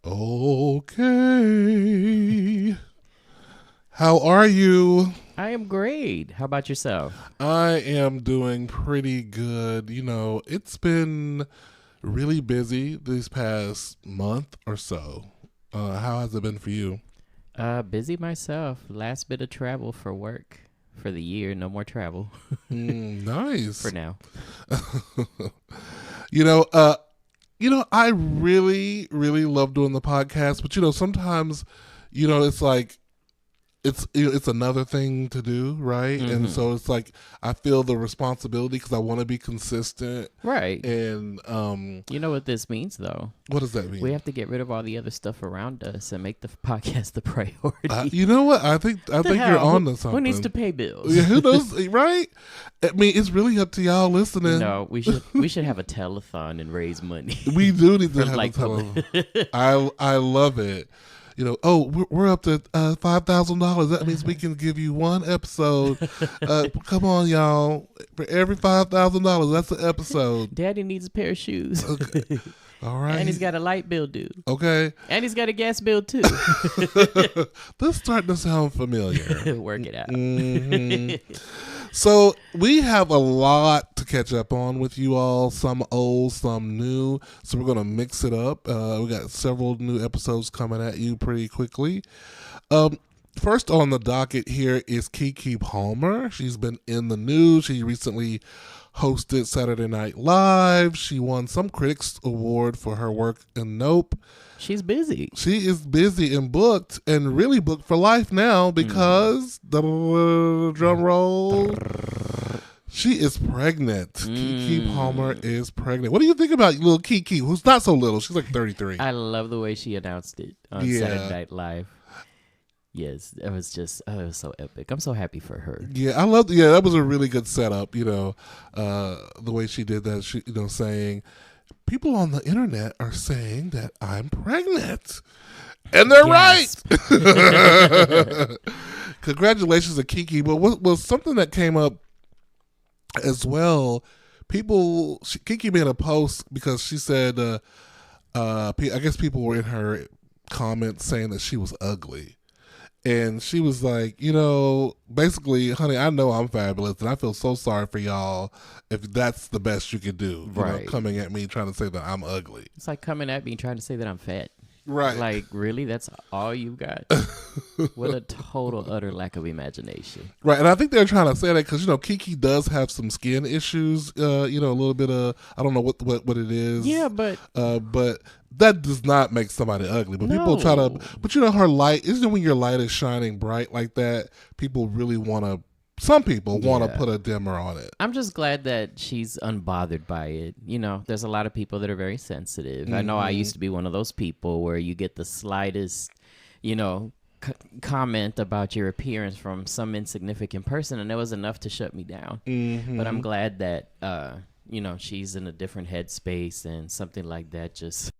Okay. How are you? I am great. How about yourself? I am doing pretty good. It's been really busy this past month or so. How has it been for you? Busy myself. Last bit of travel for work for the year. No more travel for Nice. now. you know, uh, I really, really love doing the podcast, but sometimes, it's like it's another thing to do, right? And hmm so it's like I feel the responsibility because I want to be consistent. Right. And You know what this means, though? what does that We mean? have to get rid of all the other stuff around us and make the podcast the priority. You know what? I think you're hell? on to something. Who needs to pay bills? Yeah, who knows, right? I mean, it's really up to y'all listening. No, we should have a telethon and raise money. We do need to For, have like, a tele. I love it. We're up to $5,000. That means we can give you one episode. Come on, y'all! For every $5,000, that's an episode. Daddy needs a pair of shoes. Okay. All right. And he's got a light bill due. Okay. And he's got a gas bill too. This starting to sound familiar. Work it out. Mhm. So we have a lot to catch up on with you all, some old, some new. So we're going to mix it up. We got several new episodes coming at you pretty quickly. First on the docket here is Keke Palmer. She's been in the news. She recently hosted Saturday Night Live. She won some critics award for her work in Nope. She's busy. She is busy and booked, and really booked for life now because drum roll. She is pregnant. Keke Palmer is pregnant. What do you think about little Keke, who's not so little? She's like 33. I love the way she announced it on Saturday Night Live. Yes, it was just, it was so epic. I'm so happy for her. Yeah, I love. Yeah, that was a really good setup. The way she did that. She, saying, people on the internet are saying that I'm pregnant, and they're Gasp. right. Congratulations to Keke. But what was something that came up as well? Keke made a post because she said, I guess people were in her comments saying that she was ugly. And she was like, basically, honey, I know I'm fabulous, and I feel so sorry for y'all if that's the best you could do. Right. Coming at me trying to say that I'm ugly. It's like coming at me trying to say that I'm fat. Right. Like, really? That's all you got? What a total, utter lack of imagination. Right. And I think they're trying to say that because, Keke does have some skin issues, a little bit of, I don't know what it is. Yeah, but that does not make somebody ugly. But people try to, but her light, isn't it when your light is shining bright like that, people really want to, some people want to put a dimmer on it. I'm just glad that she's unbothered by it. There's a lot of people that are very sensitive. I know I used to be one of those people where you get the slightest, comment about your appearance from some insignificant person, and it was enough to shut me down. But I'm glad that, she's in a different headspace, and something like that just,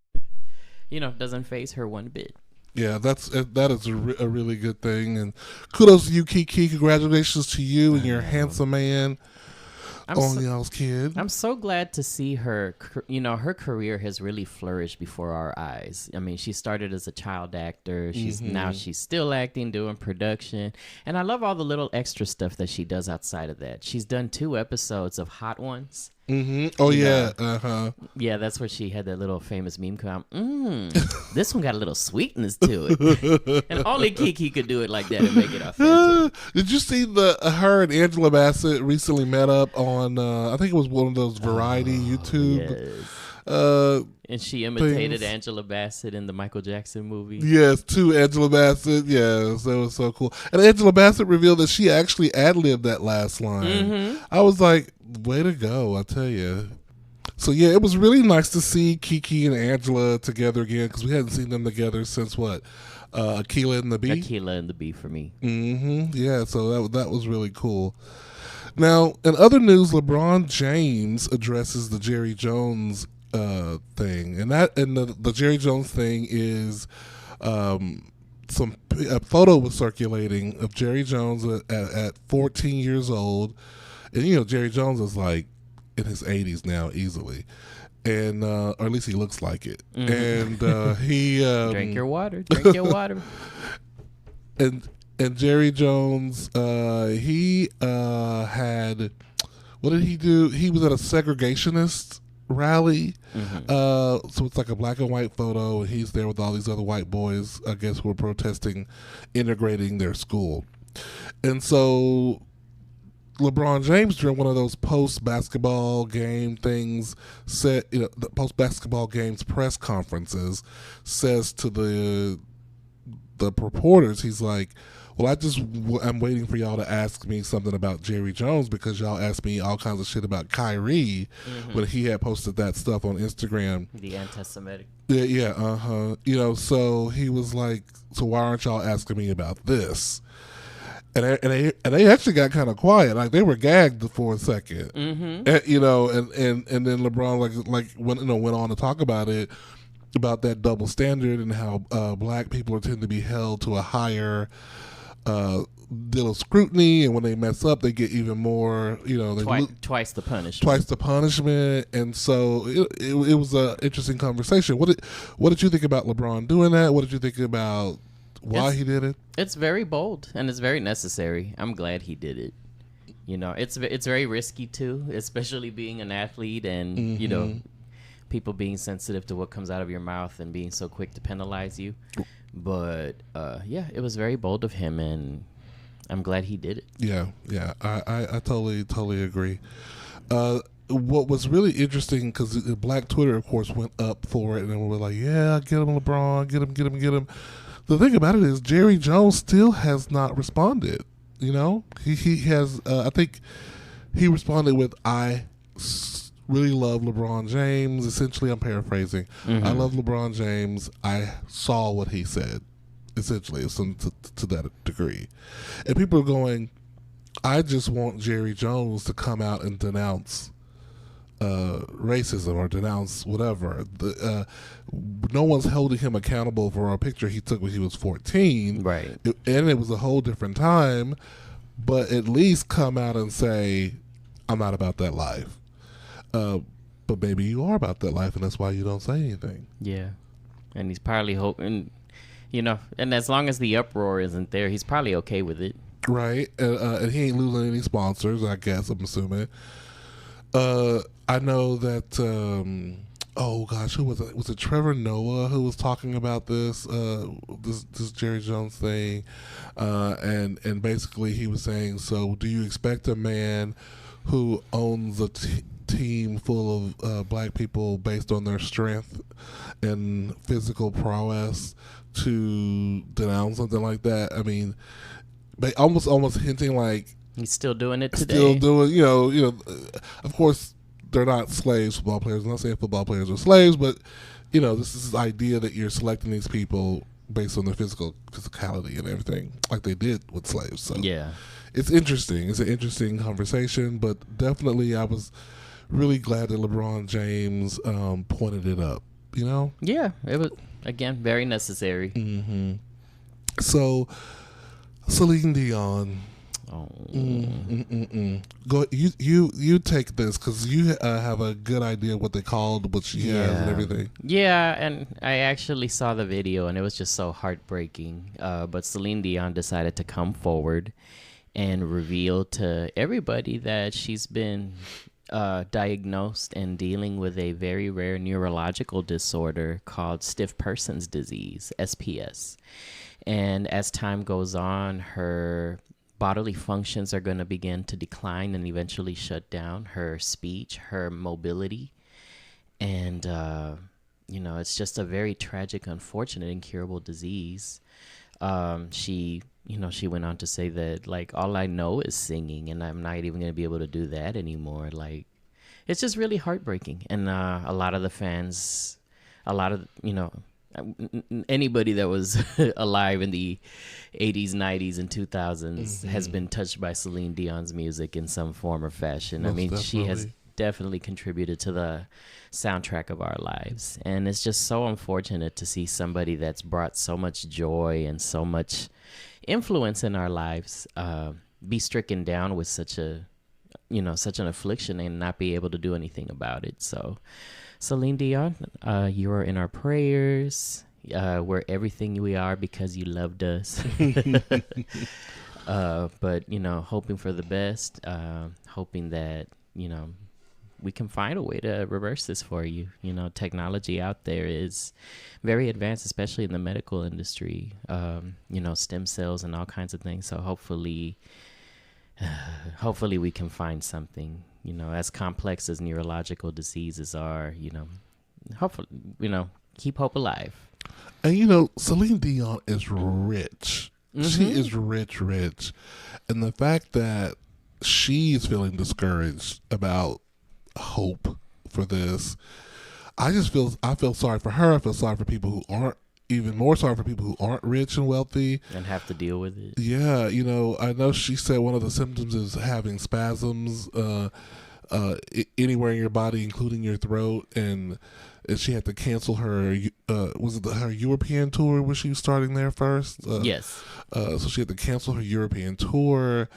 doesn't faze her one bit. Yeah, that is a really good thing, and kudos to you, Keke. Congratulations to you and your handsome man on y'all's kid. I'm so glad to see her. Her career has really flourished before our eyes. I mean, she started as a child actor. She's still acting, doing production, and I love all the little extra stuff that she does outside of that. She's done 2 episodes of Hot Ones. Oh yeah, Yeah, that's where she had that little famous meme come. This one got a little sweetness to it, and only Keke could do it like that and make it authentic. Did you see her and Angela Bassett recently met up on? I think it was one of those variety YouTube. Yes. And she imitated things. Angela Bassett in the Michael Jackson movie. Yes, to Angela Bassett. Yes, that was so cool. And Angela Bassett revealed that she actually ad-libbed that last line. I was like, way to go, I tell you. So yeah, it was really nice to see Keke and Angela together again because we hadn't seen them together since what? Akeelah and the Bee? Akeelah and the Bee for me. Yeah, so that was really cool. Now, in other news, LeBron James addresses the Jerry Jones thing, and the Jerry Jones thing is a photo was circulating of Jerry Jones at 14 years old, and Jerry Jones is like in his 80s now easily, and or at least he looks like it. Mm-hmm. And he drink your water. Drink your water. And Jerry Jones, he had, what did he do? He was at a segregationist rally. Mm-hmm. So it's like a black and white photo, and he's there with all these other white boys, I guess, who are protesting integrating their school. And so LeBron James, during one of those post-basketball game things, said, the post-basketball games press conferences, says to the reporters, he's like, well, I'm waiting for y'all to ask me something about Jerry Jones because y'all asked me all kinds of shit about Kyrie when he had posted that stuff on Instagram. The anti-Semitic. Yeah, so he was like, so why aren't y'all asking me about this? And they actually got kind of quiet, like they were gagged for a second, and then LeBron went on to talk about it, about that double standard and how black people tend to be held to a higher deal of scrutiny, and when they mess up, they get even more. Twice the punishment. Twice the punishment, and so it was an interesting conversation. What did you think about LeBron doing that? What did you think about why he did it? It's very bold and it's very necessary. I'm glad he did it. It's very risky too, especially being an athlete and people being sensitive to what comes out of your mouth and being so quick to penalize you. But it was very bold of him, and I'm glad he did it. Yeah, I totally agree. What was really interesting, because Black Twitter, of course, went up for it, and we were like, yeah, get him, LeBron, get him. The thing about it is Jerry Jones still has not responded. He has, I think he responded with, I really love LeBron James. Essentially, I'm paraphrasing. Mm-hmm. I love LeBron James. I saw what he said. Essentially, to that degree. And people are going, I just want Jerry Jones to come out and denounce racism or denounce whatever. No one's holding him accountable for a picture he took when he was 14. Right. And it was a whole different time. But at least come out and say, I'm not about that life. But maybe you are about that life, and that's why you don't say anything. Yeah. And he's probably hoping, and as long as the uproar isn't there, he's probably okay with it. Right. And he ain't losing any sponsors, I guess, I'm assuming. I know that, who was it? Was it Trevor Noah who was talking about this Jerry Jones thing? And basically he was saying, so do you expect a man who owns a team full of black people based on their strength and physical prowess to denounce something like that? I mean, almost hinting like he's still doing it today. Still doing, of course they're not slaves, football players. I'm not saying football players are slaves, but this is the idea that you're selecting these people based on their physicality and everything, like they did with slaves. So yeah, it's interesting. It's an interesting conversation, but definitely I was really glad that LeBron James pointed it up. Yeah, it was again very necessary. Mm-hmm. So Celine Dion. Oh. Go. You take this because you have a good idea what they called, what she has, and everything. Yeah, and I actually saw the video, and it was just so heartbreaking. But Celine Dion decided to come forward and reveal to everybody that she's been diagnosed and dealing with a very rare neurological disorder called stiff person's disease, SPS. And as time goes on, her bodily functions are going to begin to decline and eventually shut down. Her speech, her mobility, and it's just a very tragic, unfortunate, incurable disease. She went on to say that, like, all I know is singing, and I'm not even going to be able to do that anymore. Like, it's just really heartbreaking. And a lot of the fans, anybody that was alive in the 80s, 90s, and 2000s has been touched by Celine Dion's music in some form or fashion. Most definitely. She has definitely contributed to the soundtrack of our lives. And it's just so unfortunate to see somebody that's brought so much joy and so much influence in our lives be stricken down with such an affliction and not be able to do anything about it. So Celine Dion, you are in our prayers. We're everything we are because you loved us. But, hoping for the best, hoping that, we can find a way to reverse this for you. Technology out there is very advanced, especially in the medical industry, stem cells and all kinds of things. So hopefully we can find something, as complex as neurological diseases are, hopefully, keep hope alive. And, Celine Dion is rich. Mm-hmm. She is rich. And the fact that she's feeling discouraged about hope for this, I feel sorry for her. I feel sorry for people who aren't, even more sorry for people who aren't rich and wealthy and have to deal with it. Yeah, I know she said one of the symptoms is having spasms anywhere in your body, including your throat, and she had to cancel her her European tour when she was starting there first. Yes. So she had to cancel her European tour.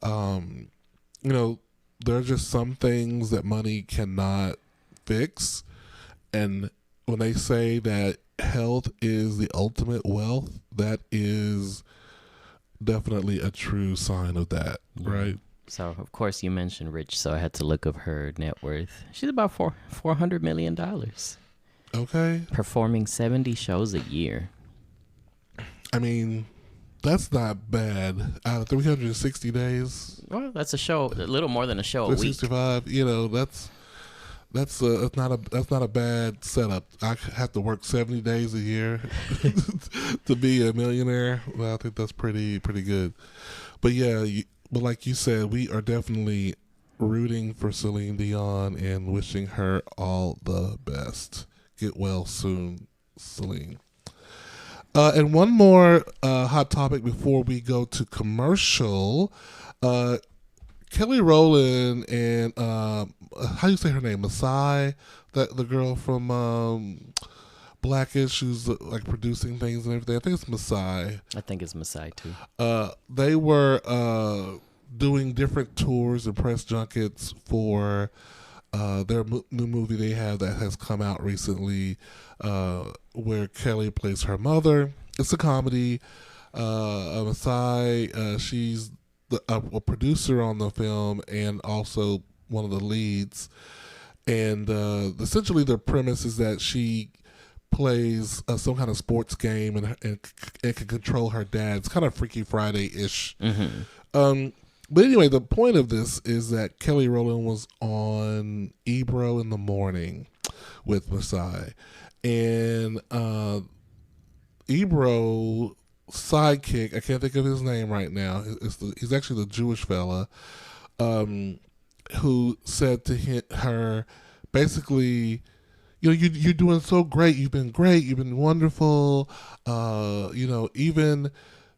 There are just some things that money cannot fix. And when they say that health is the ultimate wealth, that is definitely a true sign of that, right? So, of course, you mentioned rich, so I had to look up her net worth. She's about $400 million. Okay. Performing 70 shows a year. I mean, that's not bad. Out of 360 days. Well, that's a little more than a show a week. 365, that's not a bad setup. I have to work 70 days a year to be a millionaire. Well, I think that's pretty good. But yeah, but like you said, we are definitely rooting for Celine Dion and wishing her all the best. Get well soon, Celine. And one more hot topic before we go to commercial. Kelly Rowland and how do you say her name? Masai, the girl from Blackish, who's like producing things and everything. I think it's Masai. I think it's Masai too. They were doing different tours and press junkets for their new movie they have that has come out recently, where Kelly plays her mother. It's a comedy. Masai, she's a producer on the film and also one of the leads. And essentially the premise is that she plays some kind of sports game and can control her dad. It's kind of Freaky Friday-ish. Mm-hmm. But anyway, the point of this is that Kelly Rowland was on Ebro in the morning with Masai. And Ebro sidekick, I can't think of his name right now. He's actually the Jewish fella, who said to her, basically, you're doing so great. You've been great. You've been wonderful. Even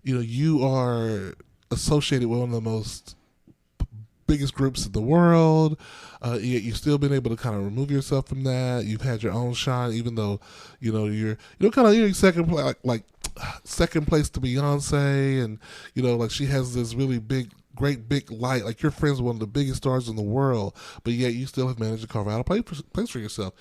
you are associated with one of the most biggest groups in the world. Yet you've still been able to kind of remove yourself from that. You've had your own shine, even though you're second place, like second place to Beyonce, and like she has this really great big light. Like you're friends with one of the biggest stars in the world, but yet you still have managed to carve out a place for yourself.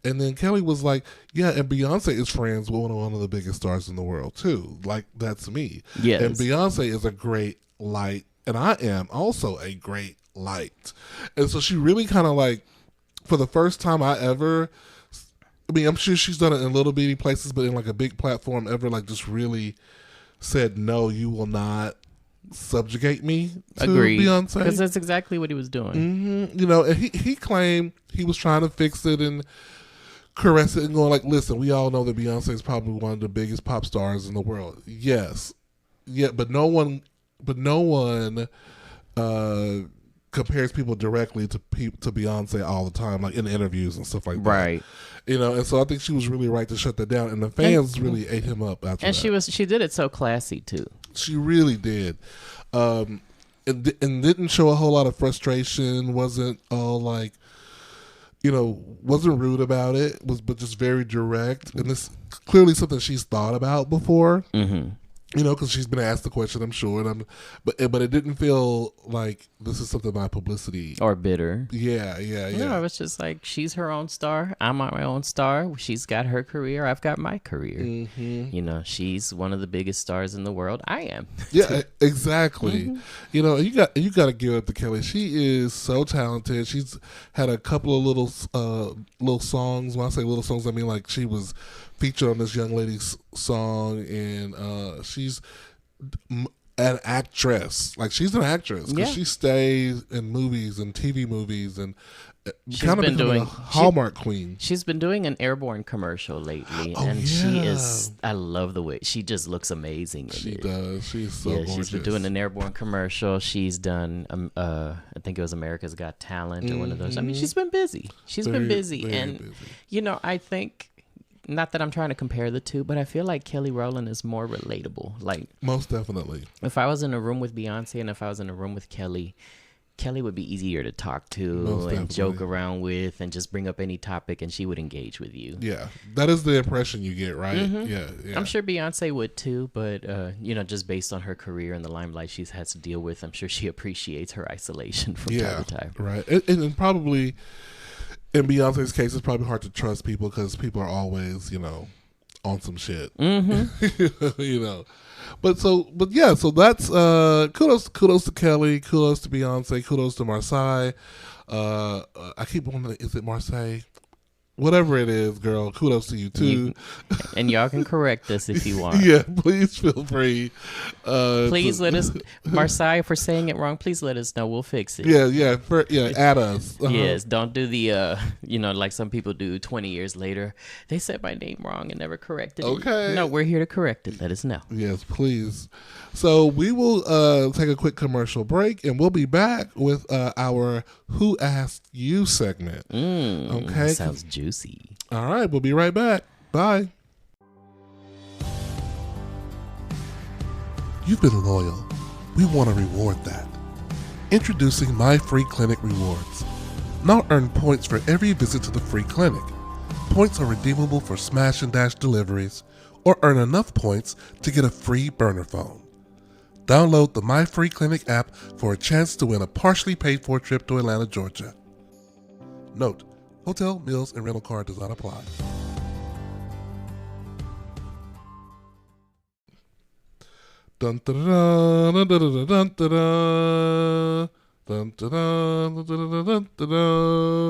And then Kelly was like, yeah, and Beyonce is friends with one of the biggest stars in the world too. Like that's me. Yes. And Beyonce is a great light, and I am also a great light. And so she really kind of like, for the first time I'm sure she's done it in little bitty places, but in like a big platform ever, like just really said, no, you will not subjugate me to Agreed. Beyonce. Because that's exactly what he was doing. Mm-hmm. And he claimed he was trying to fix it and caress it and going like, listen, we all know that Beyonce is probably one of the biggest pop stars in the world. Yes. Yeah, but no one compares people directly to Beyonce all the time, like in interviews and stuff like that. Right. And so I think she was really right to shut that down, and the fans really ate him up after that. And she did it so classy too. She really did. And didn't show a whole lot of frustration, wasn't all like, wasn't rude about it, but just very direct. And this clearly something she's thought about before. Mm-hmm. Because she's been asked the question, I'm sure, and but it didn't feel like this is something about publicity or bitter. Yeah. No, it's just like she's her own star. I'm my own star. She's got her career. I've got my career. Mm-hmm. She's one of the biggest stars in the world. I am. Yeah, exactly. You got to give it to Kelly. She is so talented. She's had a couple of little songs. When I say little songs, I mean like she was featured on this young lady's song, and she's an actress. Like she's an actress because she stays in movies and TV movies and kind of becoming a Hallmark queen. She's been doing an Airborne commercial lately, and she is. I love the way she just looks amazing. She does. She's so gorgeous. She's been doing an Airborne commercial. She's done. I think it was America's Got Talent or one of those. I mean, she's been busy. She's been busy, and busy. I think. Not that I'm trying to compare the two, but I feel like Kelly Rowland is more relatable. Like most definitely. If I was in a room with Beyonce and if I was in a room with Kelly would be easier to talk to and joke around with and just bring up any topic, and she would engage with you. Yeah, that is the impression you get, right? Yeah. I'm sure Beyonce would too, but just based on her career and the limelight she's had to deal with, I'm sure she appreciates her isolation from time to time. Right, and probably. In Beyonce's case, it's probably hard to trust people because people are always, on some shit. Mm-hmm. So that's kudos to Kelly, kudos to Beyonce, kudos to Marseille. I keep wondering, is it Marseille? Whatever it is, girl, kudos to you too. And y'all can correct us if you want. Yeah, please feel free. Please let us, Marseille, if we're saying it wrong, please let us know. We'll fix it. Yeah, add us. Yes, don't do the, like some people do 20 years later. They said my name wrong and never corrected it. Okay. No, we're here to correct it. Let us know. Yes, please. So we will take a quick commercial break, and we'll be back with our Who Asked You segment. Okay. Sounds juicy. All right, we'll be right back. Bye. You've been loyal. We want to reward that. Introducing My Free Clinic Rewards. Now earn points for every visit to the free clinic. Points are redeemable for smash and dash deliveries, or earn enough points to get a free burner phone. Download the My Free Clinic app for a chance to win a partially paid for trip to Atlanta, Georgia. Note, hotel, meals, and rental car does not apply. Dun dun dun dun dun dun dun dun dun dun.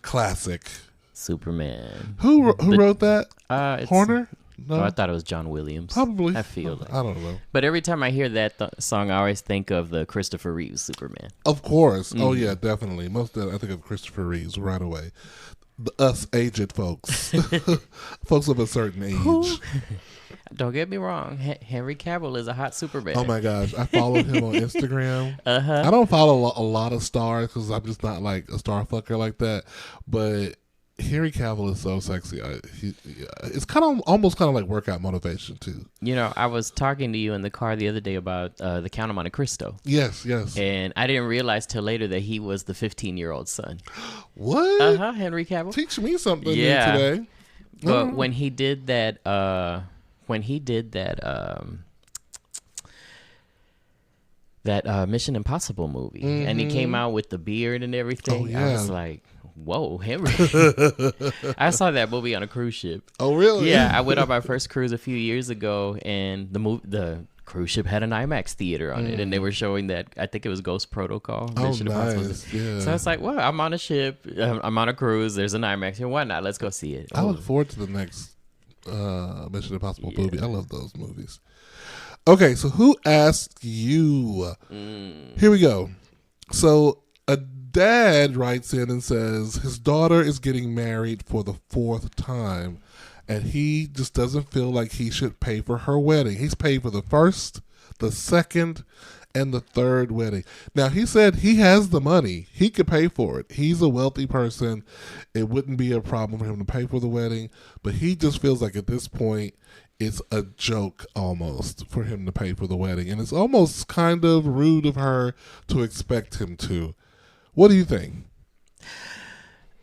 Classic. Superman. Who wrote that? Horner? No, I thought it was John Williams. Probably. I feel like. I don't know. But every time I hear that song, I always think of the Christopher Reeves Superman. Of course. Oh, yeah, definitely. Most of that, I think of Christopher Reeves right away. Us aged folks. Folks of a certain age. Don't get me wrong. Henry Cavill is a hot Superman. Oh, my gosh. I followed him on Instagram. Uh-huh. I don't follow a lot of stars because I'm just not like a star fucker like that. But Henry Cavill is so sexy. It's almost like workout motivation too. I was talking to you in the car the other day about the Count of Monte Cristo. Yes. And I didn't realize till later that he was the 15-year-old son. What? Henry Cavill. Teach me something new today. But when he did that, that Mission Impossible movie, and he came out with the beard and everything, I was like, whoa, Henry. I saw that movie on a cruise ship. Oh, really? Yeah, I went on my first cruise a few years ago, and the cruise ship had an IMAX theater on it, and they were showing that, I think it was Ghost Protocol. Nice. Yeah. So I was like, well, I'm on a ship, I'm on a cruise, there's an IMAX here, why not? Let's go see it. I look forward to the next Mission Impossible movie. I love those movies. Okay, so Who Asked You? Here we go. So a dad writes in and says his daughter is getting married for the 4th time, and he just doesn't feel like he should pay for her wedding. He's paid for the 1st, the 2nd, and the 3rd wedding. Now, he said he has the money. He could pay for it. He's a wealthy person. It wouldn't be a problem for him to pay for the wedding, but he just feels like at this point it's a joke almost for him to pay for the wedding, and it's almost kind of rude of her to expect him to. What do you think?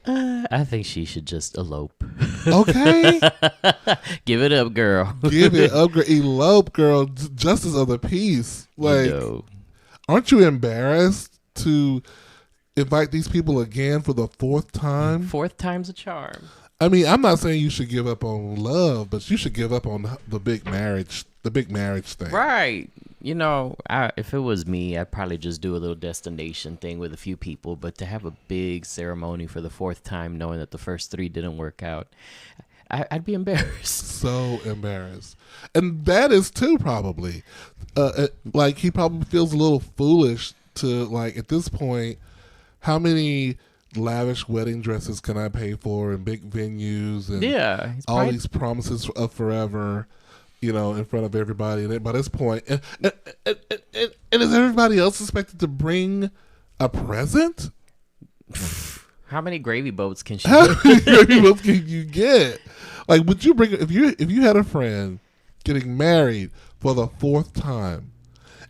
I think she should just elope. Okay. Give it up, girl. Give it up, girl. Elope, girl. Justice of the peace. Like, aren't you embarrassed to invite these people again for the fourth time? Fourth time's a charm. I mean, I'm not saying you should give up on love, but you should give up on the big marriage thing. Right. You know, if it was me, I'd probably just do a little destination thing with a few people. But to have a big ceremony for the fourth time, knowing that the first three didn't work out, I'd be embarrassed. So embarrassed. And that is too, probably. Like, he probably feels a little foolish to, like, at this point, how many lavish wedding dresses can I pay for in big venues and all these promises of forever, you know, in front of everybody. And by this point, and is everybody else expected to bring a present? How many gravy boats can she How many gravy boats can you get? Like, would you bring, if you had a friend getting married for the fourth time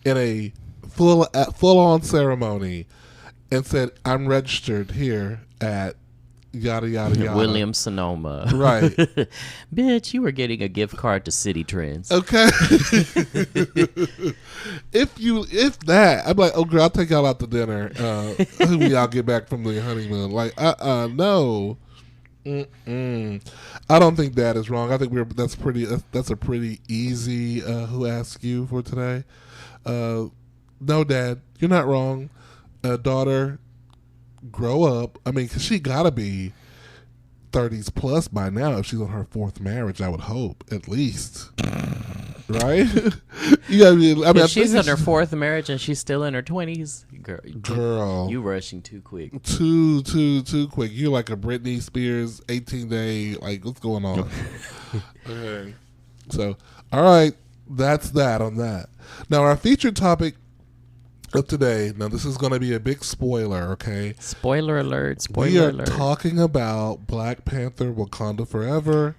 in a full-on ceremony and said, I'm registered here at yada, yada, yada. Williams Sonoma. Right. Bitch, you were getting a gift card to City Trends. Okay. If that, I'm like, oh, girl, I'll take y'all out to dinner when y'all get back from the honeymoon. Like, no. I don't think that is wrong. I think that's a pretty easy who asked you for today. No, Dad, you're not wrong. Daughter, grow up. I mean, 'cause she gotta be 30s plus by now if she's on her fourth marriage. I would hope, at least, right? You gotta be. I mean, if she's on her fourth marriage and she's still in her 20s, girl, you rushing too quick. Too quick. You're like a Britney Spears 18-day. Like, what's going on? Okay. So, all right, that's that on that. Now, our featured topic of today, now this is going to be a big spoiler, okay? Spoiler alert, we are talking about Black Panther Wakanda Forever.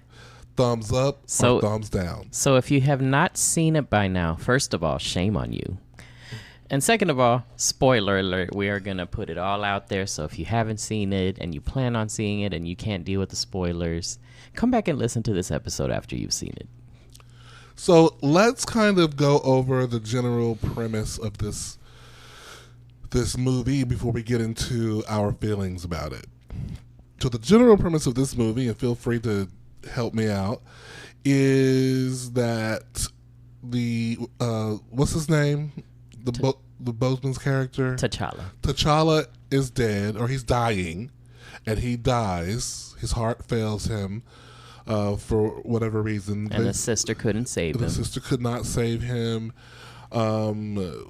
Thumbs up or thumbs down. So if you have not seen it by now, first of all, shame on you. And second of all, spoiler alert, we are going to put it all out there. So if you haven't seen it and you plan on seeing it and you can't deal with the spoilers, come back and listen to this episode after you've seen it. So let's kind of go over the general premise of this movie before we get into our feelings about it. So the general premise of this movie, and feel free to help me out, is that the what's his name? The Boseman's character? T'Challa is dead, or he's dying, and he dies. His heart fails him for whatever reason. And the sister couldn't save him. The sister could not save him.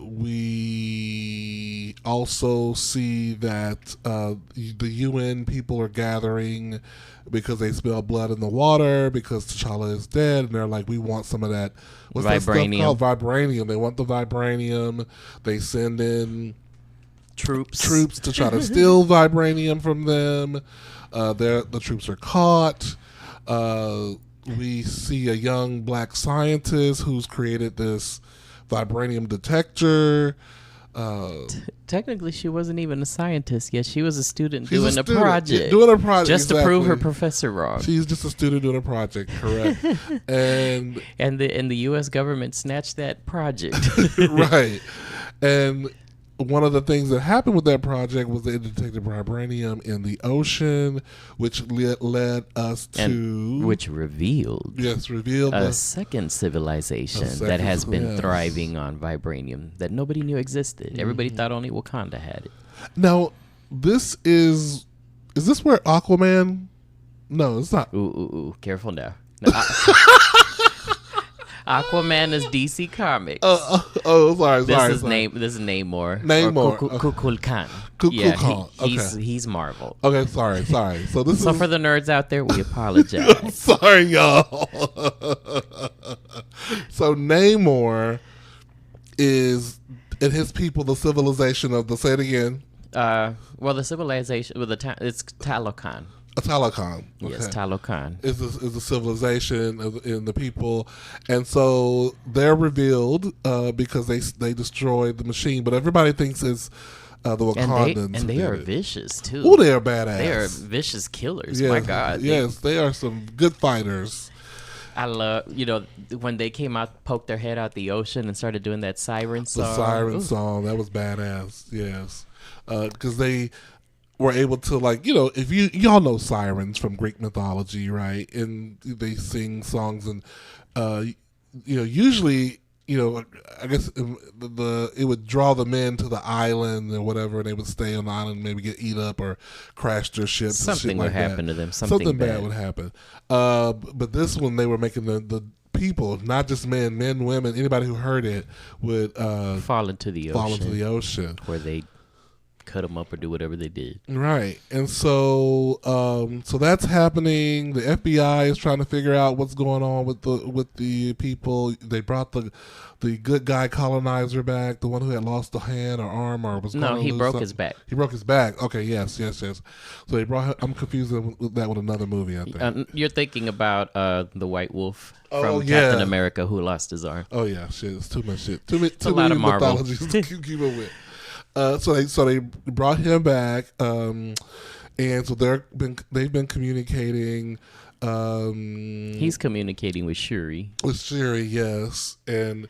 We also see that the UN people are gathering because they smell blood in the water because T'Challa is dead, and they're like, we want some of that. What's that stuff called? Vibranium. They want the vibranium. They send in troops to try to steal vibranium from them. The troops are caught. We see a young black scientist who's created this vibranium detector. Technically, she wasn't even a scientist yet. She was a student doing a project. Doing a project. Just to prove her professor wrong. She's just a student doing a project, correct. and the U.S. government snatched that project. Right. And one of the things that happened with that project was they detected vibranium in the ocean, which led us to... which revealed... Yes, revealed... a second civilization that has been thriving on vibranium that nobody knew existed. Mm-hmm. Everybody thought only Wakanda had it. Now, this is... Is this where Aquaman... No, it's not. Ooh. Careful now. No, Aquaman is DC Comics. Sorry. This is Namor. Kukulkan. Yeah, he's Marvel. Okay, sorry. So for the nerds out there, we apologize. Sorry, y'all. So Namor is, and his people, the civilization of the. Say it again. The civilization with it's Talokan. Talokan. Okay. Yes, Talokan is the civilization in the people, and so they're revealed because they destroyed the machine. But everybody thinks it's The Wakandans. And they are vicious too. Oh, they are badass. They are vicious killers. Yes, My God. Yes, they are some good fighters. I love, when they came out, poked their head out the ocean and started doing that siren song. The siren song, that was badass. Yes, because they were able to, like, if y'all know sirens from Greek mythology, right? And they sing songs, and usually, I guess it would draw the men to the island or whatever, and they would stay on the island, maybe get eat up or crash their ships. Something would happen to them. Something bad would happen. But this one, they were making the people, not just men, women, anybody who heard it would fall into the ocean, where they cut them up or do whatever they did. Right. And so so that's happening. The FBI is trying to figure out what's going on with the people. They brought the good guy colonizer back, the one who had lost a hand or arm or was no, he broke his back. He broke his back. Okay, yes. So they brought him, I'm confused with that with another movie, I think. You're thinking about the White Wolf from Captain America who lost his arm. Oh yeah, shit. It's too much shit. Too many mythologies to keep it with. So they brought him back, and so they've been communicating. He's communicating with Shuri. With Shuri, yes, and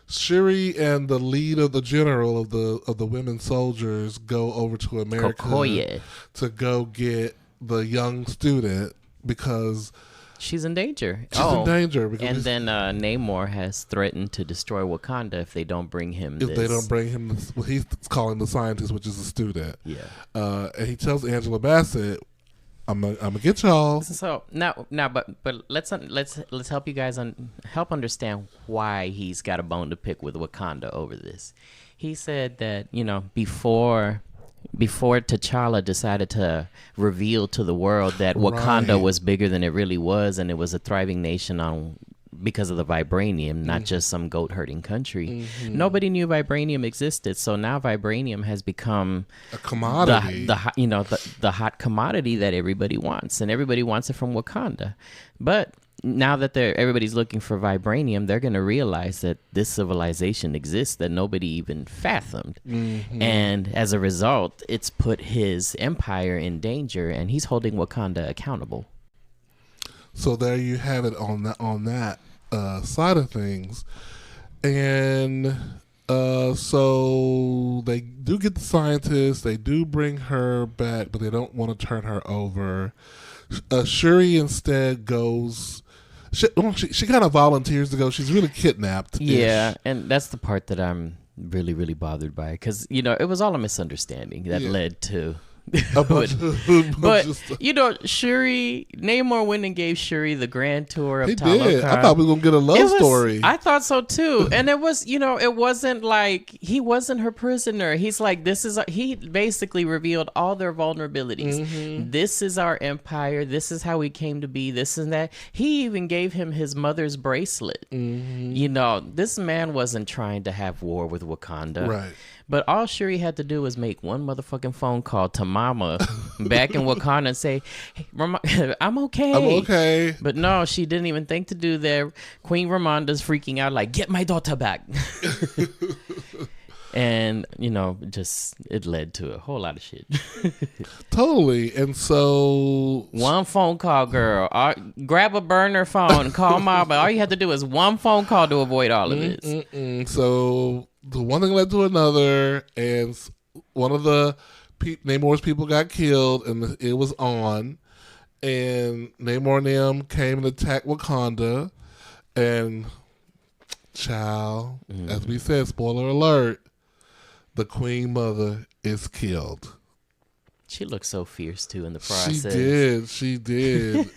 Shuri and the lead of the general of the women soldiers go over to America to go get the young student because she's in danger. She's in danger. And then Namor has threatened to destroy Wakanda if they don't bring him If they don't bring him what he's calling the scientist, which is a student. Yeah. And he tells Angela Bassett, I'm gonna get y'all. So now, but let's help you guys help understand why he's got a bone to pick with Wakanda over this. He said that before T'Challa decided to reveal to the world that Wakanda was bigger than it really was, and it was a thriving nation because of the vibranium, not just some goat herding country. Nobody knew vibranium existed, so now vibranium has become a commodity. The hot commodity that everybody wants, and everybody wants it from Wakanda. But now that everybody's looking for vibranium, they're going to realize that this civilization exists that nobody even fathomed. And as a result, it's put his empire in danger, and he's holding Wakanda accountable. So there you have it on that side of things. And so they do get the scientist. They do bring her back, but they don't want to turn her over. Shuri instead goes... She kind of volunteers to go. She's really kidnapped. Yeah, and that's the part that I'm really, really bothered by. Because, it was all a misunderstanding that led to... but Shuri, Namor went and gave Shuri the grand tour of Talokan. Did. I thought we were gonna get a love story. I thought so too, and it was, it wasn't like he wasn't her prisoner. He's like, he basically revealed all their vulnerabilities. This is our empire. This is how we came to be. This and that. He even gave him his mother's bracelet. This man wasn't trying to have war with Wakanda. Right. But all Shuri had to do was make one motherfucking phone call to Mama back in Wakanda and say, hey, I'm okay. I'm okay. But no, she didn't even think to do that. Queen Ramonda's freaking out like, get my daughter back. And, it led to a whole lot of shit. Totally. And so... One phone call, girl. Grab a burner phone. Call Mama. All you have to do is one phone call to avoid all of this. So... The one thing led to another, and one of the Namor's people got killed, and it was on. And Namor and them came and attacked Wakanda, and as we said, spoiler alert, the Queen Mother is killed. She looked so fierce too in the process. She did.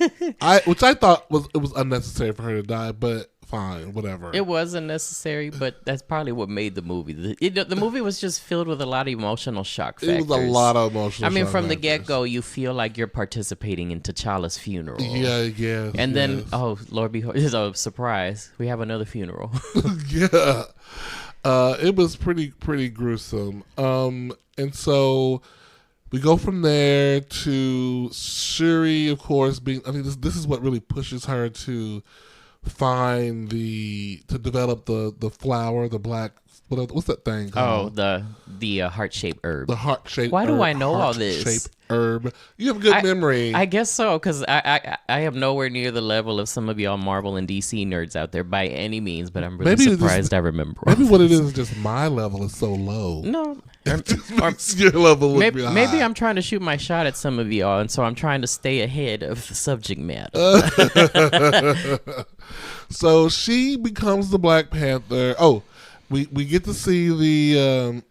Which I thought it was unnecessary for her to die, but. Fine, whatever. It wasn't necessary, but that's probably what made the movie. The movie was just filled with a lot of emotional shock factors. It was a lot of emotional shock from the factors. get-go, you feel like you're participating in T'Challa's funeral. Yeah. And then, oh, Lord behold, it's a surprise. We have another funeral. Yeah. It was pretty gruesome. And so... We go from there to Shuri, of course, this is what really pushes her to develop the flower, the black What's that thing Oh, called? the heart-shaped herb. The heart-shaped Why herb. do I know all this? Heart-shaped herb. You have good memory. I guess so, because I am nowhere near the level of some of y'all Marvel and DC nerds out there by any means, but I'm really surprised I remember. Maybe what it is just my level is so low. No. Or your level would be high. Maybe I'm trying to shoot my shot at some of y'all, and so I'm trying to stay ahead of the subject matter. So she becomes the Black Panther. Oh, we get to see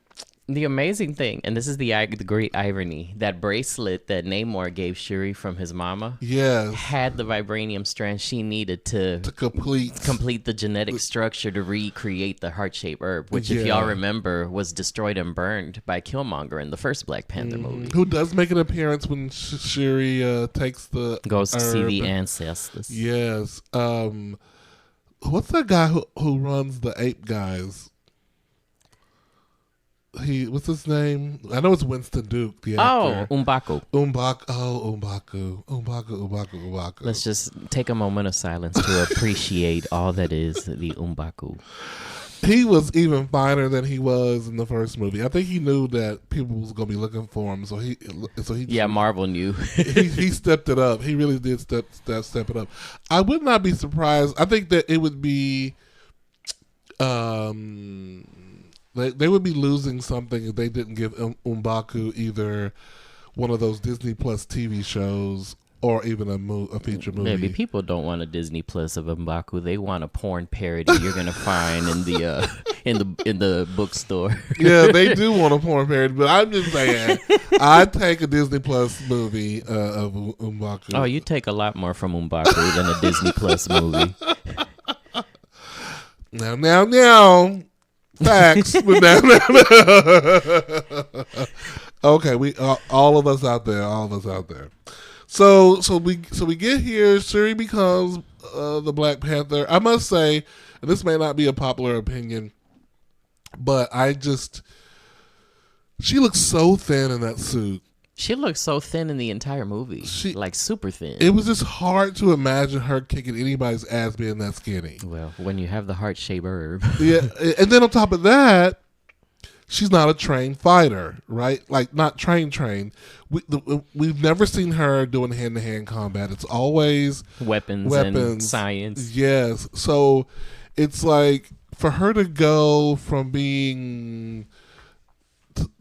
the amazing thing, and this is the great irony, that bracelet that Namor gave Shuri from his mama, had the vibranium strand she needed to complete the genetic structure to recreate the heart-shaped herb, which, if y'all remember, was destroyed and burned by Killmonger in the first Black Panther movie. Who does make an appearance when Shuri goes to herb. see the ancestors. Yes. What's that guy who runs the ape guys? What's his name? I know it's Winston Duke, the actor. M'Baku. M'Baku. Let's just take a moment of silence to appreciate all that is the M'Baku. He was even finer than he was in the first movie. I think he knew that people was gonna be looking for him, so he Marvel knew. he stepped it up. He really did step it up. I would not be surprised. I think that it would be they would be losing something if they didn't give M'Baku either one of those Disney Plus TV shows or even a feature movie. Maybe people don't want a Disney Plus of M'Baku. They want a porn parody you're gonna find in the in the bookstore. Yeah, they do want a porn parody, but I'm just saying, I'd take a Disney Plus movie of M'Baku. Oh, you take a lot more from M'Baku than a Disney Plus movie. Now. Facts. Okay, we all of us out there. So we get here. Shuri becomes the Black Panther. I must say, and this may not be a popular opinion, but she looks so thin in that suit. She looks so thin in the entire movie, like super thin. It was just hard to imagine her kicking anybody's ass being that skinny. Well, when you have the heart-shaped herb. Yeah, and then on top of that, she's not a trained fighter, right? Like, not trained. We've never seen her doing hand-to-hand combat. It's always weapons and science. Yes. So it's like, for her to go from being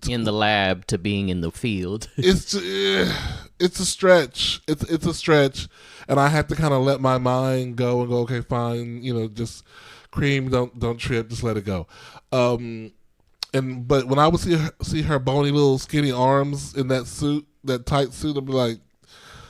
in the lab to being in the field, it's a stretch. It's a stretch, and I have to kind of let my mind go and go, okay, fine, just cream, don't trip, just let it go. But when I would see her bony little skinny arms in that suit, that tight suit, I'd be like,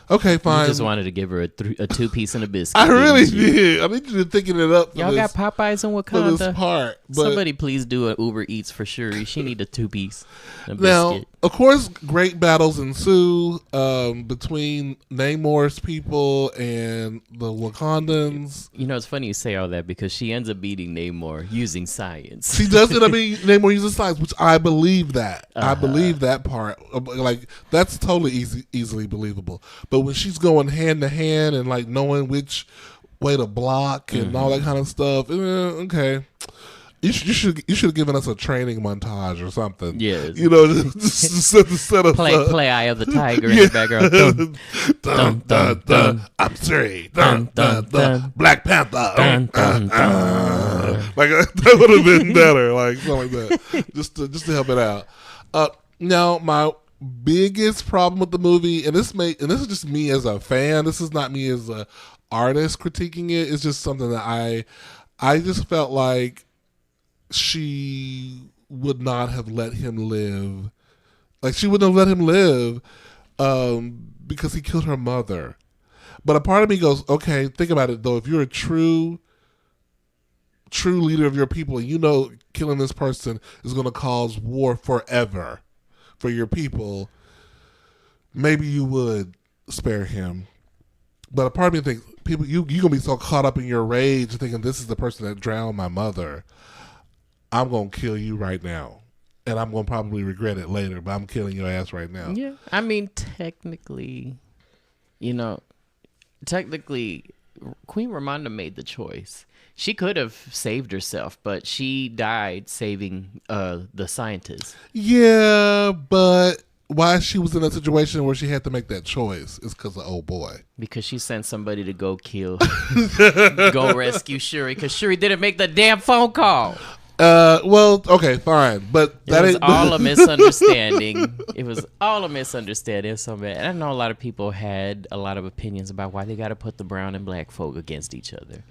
okay, fine. You just wanted to give her a 2-piece and a biscuit. I really did. I need you to thinking it up. Y'all got Popeyes in Wakanda. For this part, somebody please do an Uber Eats for Shuri. She need a 2-piece. Now, of course, great battles ensue between Namor's people and the Wakandans. It's funny you say all that because she ends up beating Namor using science. She does it. I mean, Namor uses science, which I believe that. I believe that part. Like, that's totally easily believable. But when she's going hand to hand and like knowing which way to block and all that kind of stuff, okay. You should have given us a training montage or something. Yes. Just set us up. Play Eye of the Tiger in the background. Dun, dun, dun. I'm sorry. Dun, dun, dun. Black Panther. Dun, dun, dun. Like, that would have been better. Like, something like that. Just to help it out. Now, my biggest problem with the movie, and this is just me as a fan. This is not me as a artist critiquing it. It's just something that I just felt like she would not have let him live. Like, she wouldn't have let him live because he killed her mother. But a part of me goes, okay, think about it though. If you're a true leader of your people, and killing this person is going to cause war forever for your people, maybe you would spare him. But a part of me thinks, people, you're going to be so caught up in your rage thinking this is the person that drowned my mother. I'm going to kill you right now. And I'm going to probably regret it later, but I'm killing your ass right now. Yeah. I mean, technically, Queen Ramonda made the choice. She could have saved herself, but she died saving the scientists. Yeah, but why she was in a situation where she had to make that choice is because of old boy. Because she sent somebody to go go rescue Shuri, because Shuri didn't make the damn phone call. Well, okay, fine, but It was all a misunderstanding. It was all a misunderstanding. So bad. And I know a lot of people had a lot of opinions about why they got to put the brown and black folk against each other.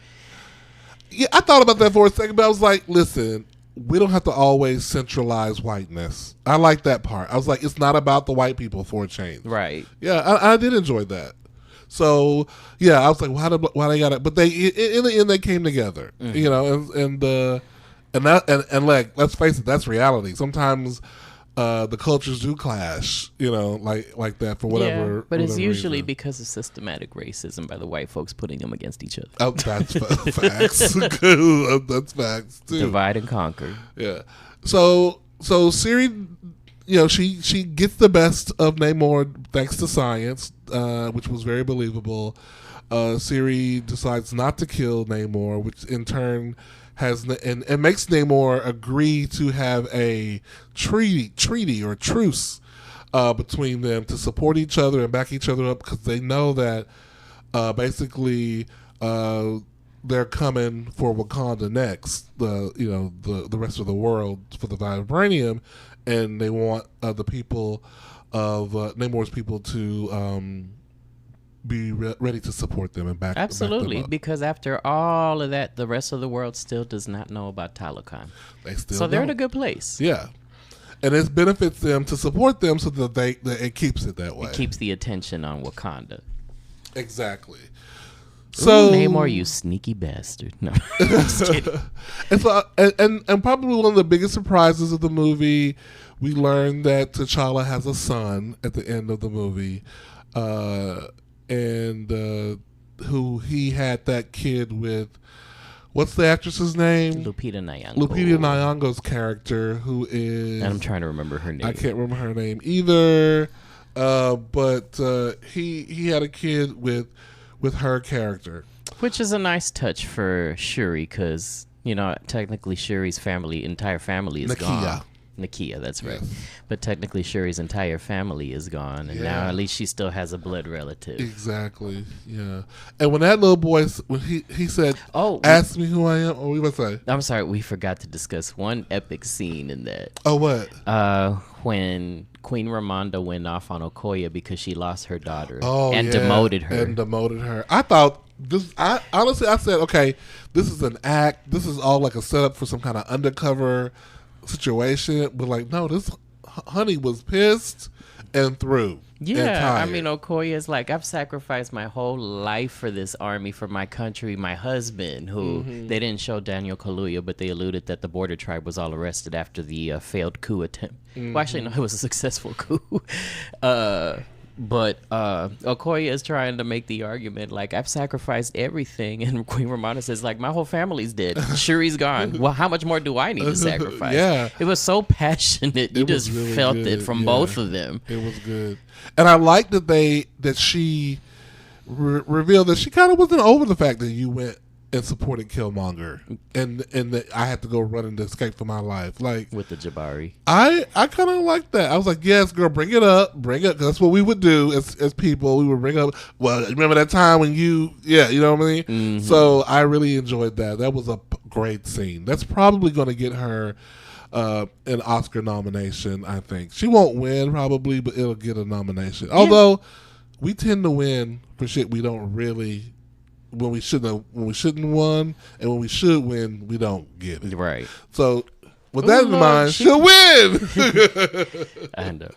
Yeah, I thought about that for a second, but I was like, listen, we don't have to always centralize whiteness. I like that part. I was like, it's not about the white people for a change. Right. Yeah, I did enjoy that. So, yeah, I was like, why they got it? But in the end, they came together, you know, and like, let's face it, that's reality. Sometimes the cultures do clash, you know, like that for whatever. Yeah, but it's usually reason. because of systematic racism by the white folks putting them against each other. Oh, that's facts. That's facts too. Divide and conquer. Yeah. So Siri, you know, she gets the best of Namor thanks to science, which was very believable. Siri decides not to kill Namor, which in turn has and makes Namor agree to have a treaty or truce between them to support each other and back each other up, because they know that basically they're coming for Wakanda next, the rest of the world for the vibranium, and they want the people of Namor's people to be ready to support them and back Absolutely, them up. because after all of that, the rest of the world still does not know about Talokan. They're in a good place. Yeah, and it benefits them to support them, so that it keeps it that way. It keeps the attention on Wakanda. Exactly. So Namor, you sneaky bastard. No, I'm just kidding. and probably one of the biggest surprises of the movie, we learned that T'Challa has a son at the end of the movie. And who he had that kid with, what's the actress's name? Lupita Nyong'o. Lupita Nyong'o's character, who is, and I'm trying to remember her name. I can't remember her name either. But he had a kid with her character, which is a nice touch for Shuri, because technically Shuri's entire family is gone. Nakia, that's right. Yes. But technically Shuri's entire family is gone, and now at least she still has a blood relative. Exactly. Yeah. And when that little boy, when he said, ask me who I am, or we must say, I'm sorry, we forgot to discuss one epic scene in that. Oh, what? When Queen Ramonda went off on Okoye because she lost her daughter demoted her. I thought I said, okay, this is an act. This is all like a setup for some kind of undercover situation, but like, no, this honey was pissed and through. Yeah, I mean, Okoye is like, I've sacrificed my whole life for this army, for my country, my husband, who they didn't show Daniel Kaluuya, but they alluded that the border tribe was all arrested after the failed coup attempt. Well, actually, no, it was a successful coup. But Okoye is trying to make the argument, like, I've sacrificed everything. And Queen Ramonda says, like, my whole family's dead. Shuri's gone. Well, how much more do I need to sacrifice? Yeah. It was so passionate. You just really felt it from both of them. It was good. And I like that she revealed that she kind of wasn't over the fact that you went and supported Killmonger, and that I had to go run and escape for my life, like with the Jabari. I kind of like that. I was like, yes, girl, bring it up, cause that's what we would do as people. We would bring up, well, remember that time when you know what I mean. Mm-hmm. So I really enjoyed that. That was a great scene. That's probably going to get her an Oscar nomination. I think she won't win probably, but it'll get a nomination. Yeah. Although we tend to win for shit we don't really. When we shouldn't won, and when we should win, we don't get it. Right. So with that in mind, she'll win. I know.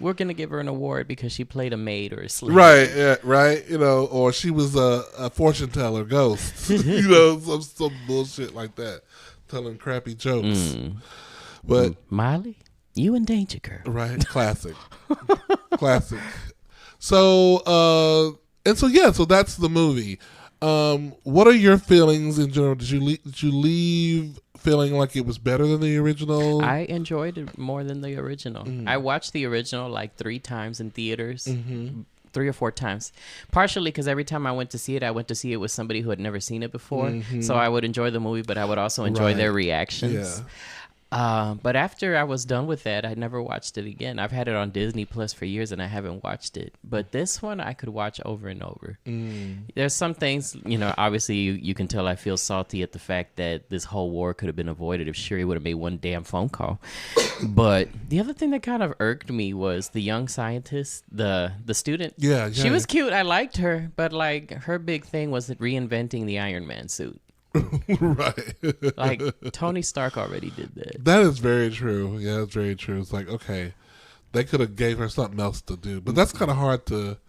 We're gonna give her an award because she played a maid or a slave. Right. Yeah. Right. Or she was a fortune teller ghost. Some bullshit like that, telling crappy jokes. But Miley, you in danger, girl. Right. Classic. Classic. So. So that's the movie. What are your feelings in general? Did you leave feeling like it was better than the original? I enjoyed it more than the original. I watched the original like 3 times in theaters. 3 or 4 times. Partially because every time I went to see it with somebody who had never seen it before. So I would enjoy the movie, but I would also enjoy their reactions. Yeah. But after I was done with that, I never watched it again. I've had it on Disney Plus for years, and I haven't watched it. But this one, I could watch over and over. There's some things, obviously you can tell I feel salty at the fact that this whole war could have been avoided if Shuri would have made one damn phone call. But the other thing that kind of irked me was the young scientist, the student. Yeah. She was cute. I liked her. But, like, her big thing was reinventing the Iron Man suit. Right. Like, Tony Stark already did that. That is very true. Yeah, that's very true. It's like, okay, they could have gave her something else to do. But that's kind of hard to,